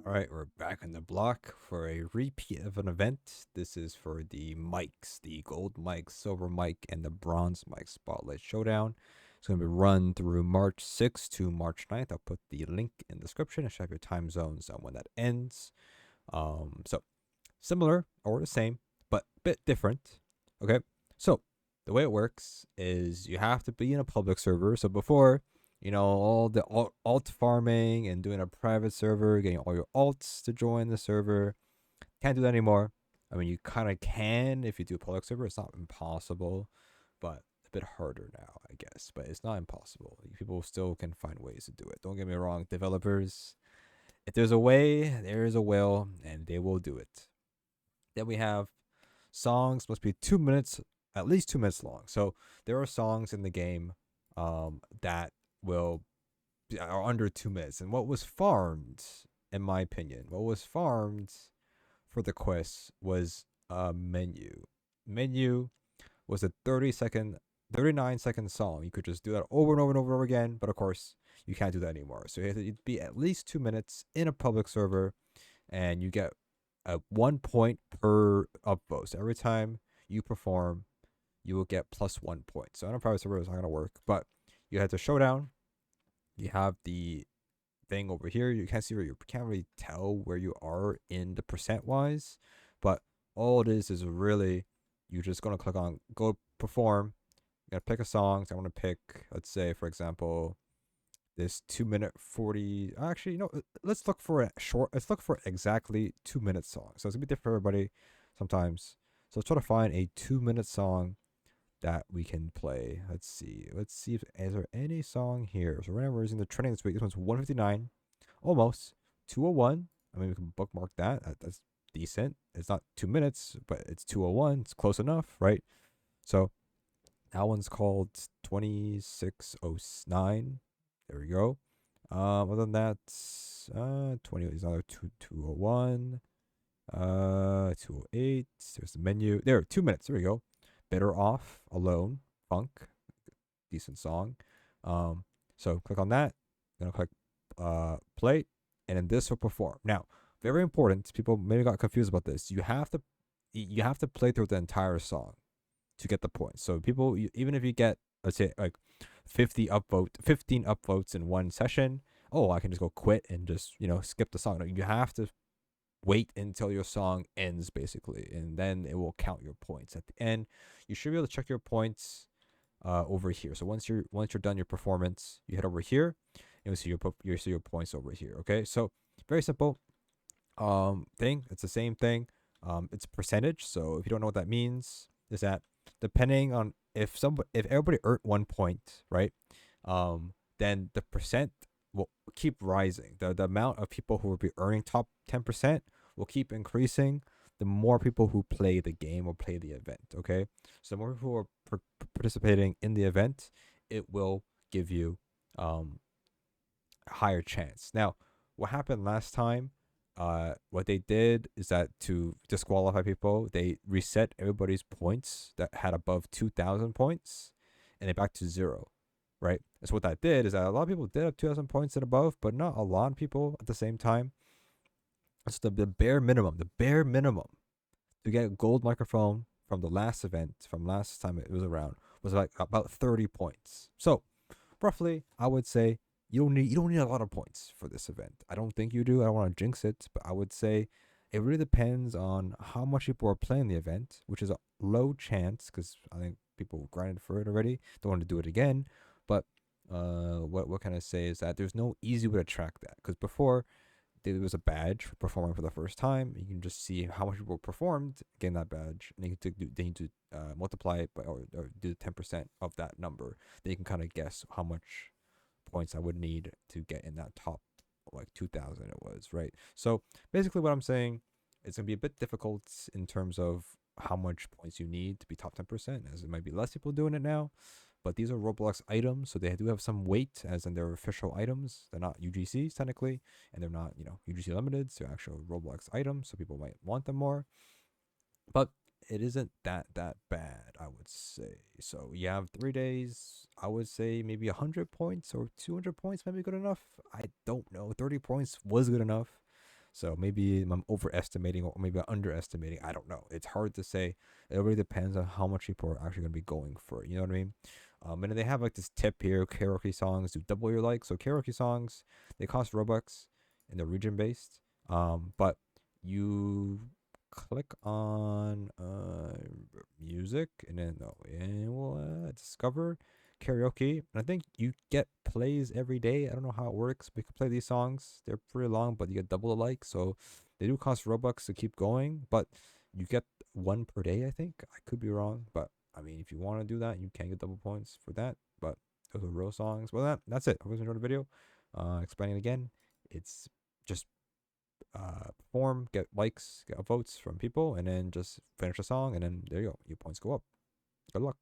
All right, we're back on the block for a repeat of an event. This is for the mics, the gold mic, silver mic, and the bronze mic spotlight showdown. It's going to be run through March 6th to March 9th. I'll put the link in the description. I should have your time zones on when that ends. So similar or the same, but a bit different. Okay, so the way it works is you have to be in a public server. So before, all the alt farming and doing a private server, getting all your alts to join the server, can't do that anymore. I mean, you kind of can if you do a public server. It's not impossible, but a bit harder now, I guess. But it's not impossible. People still can find ways to do it. Don't get me wrong, developers. If there's a way, there is a will, and they will do it. Then we have songs must be 2 minutes, at least 2 minutes long. So there are songs in the game that will are under 2 minutes. And what was farmed, in my opinion, what was farmed for the quest was a menu. Menu was a 39-second song. You could just do that over and over and over again, but of course you can't do that anymore. So you have to be at least 2 minutes in a public server, and you get 1 point per upvote. So every time you perform, you will get plus 1 point. So on a private server, it's not gonna work. But you have to Showdown. You have the thing over here. You can't see where you can't really tell where you are in the percent wise, but all it is really you're just gonna click on go perform. You're gonna pick a song. So I want to pick, let's say, for example, this 2 minute 40. Actually, let's look for a short. Let's look for exactly 2 minute song. So it's gonna be different for everybody sometimes. So let's try to find a 2 minute song that we can play. Let's see. Let's see if is there any song here. So right now we're using the trending this week. This one's 159, almost 201. I mean, we can bookmark that. That's decent. It's not 2 minutes, but it's 201. It's close enough, right? So that one's called 2609. There we go. Other than that, 20 is another 201. 208. There's the menu. There, 2 minutes. There we go. Better Off Alone, funk, decent song. So click on that. Gonna click play, and then this will perform. Now, very important. People maybe got confused about this. You have to play through the entire song to get the points. So people, even if you get, let's say, like 15 upvotes in one session, oh, I can just go quit and just skip the song. No, you have to wait until your song ends, basically, and then it will count your points at the end. You should be able to check your points over here. So once you're done your performance, you head over here and you'll see your points over here. Okay, so very simple thing. It's the same thing. It's a percentage. So if you don't know what that means, is that depending on if everybody earned 1 point, right? Then the percent will keep rising. The amount of people who will be earning top 10% will keep increasing the more people who play the game or play the event. Okay, so the more people who are participating in the event, it will give you a higher chance. Now, what happened last time? What they did is that to disqualify people, they reset everybody's points that had above 2,000 points, and it back to zero. Right? So what that did is that a lot of people did have 2,000 points and above, but not a lot of people at the same time. It's the bare minimum. The bare minimum to get a gold microphone from the last event, from last time it was around, was like about 30 points. So roughly, I would say you don't need a lot of points for this event. I don't think you do. I don't want to jinx it, but I would say it really depends on how much people are playing the event, which is a low chance because I think people grinded for it already. Don't want to do it again. But what can I say is that there's no easy way to track that, because before there was a badge for performing for the first time. You can just see how much people performed, gain that badge, and they need to multiply it by or do 10% of that number. Then you can kind of guess how much points I would need to get in that top, like 2,000 it was, right? So basically what I'm saying, it's going to be a bit difficult in terms of how much points you need to be top 10%, as it might be less people doing it now. But these are Roblox items, so they do have some weight, as in they're official items. They're not UGCs technically, and they're not UGC limited. So they're actual Roblox items, so people might want them more. But it isn't that bad, I would say. So you have 3 days. I would say maybe 100 points or 200 points might be good enough. I don't know. 30 points was good enough. So maybe I'm overestimating or maybe I'm underestimating. I don't know. It's hard to say. It really depends on how much people are actually going to be going for it. You know what I mean? And then they have like this tip here: karaoke songs do double your likes. So karaoke songs, they cost Robux and they're region based. But you click on music and then discover karaoke, and I think you get plays every day. I don't know how it works, but you can play these songs. They're pretty long, but you get double the like. So they do cost Robux to keep going, but you get one per day. I think I could be wrong, but I mean, if you want to do that, you can get double points for that. But those are real songs. Well, that's it. Hope you guys enjoyed the video. Explaining again, it's just perform, get likes, get votes from people, and then just finish a song, and then there you go. Your points go up. Good luck.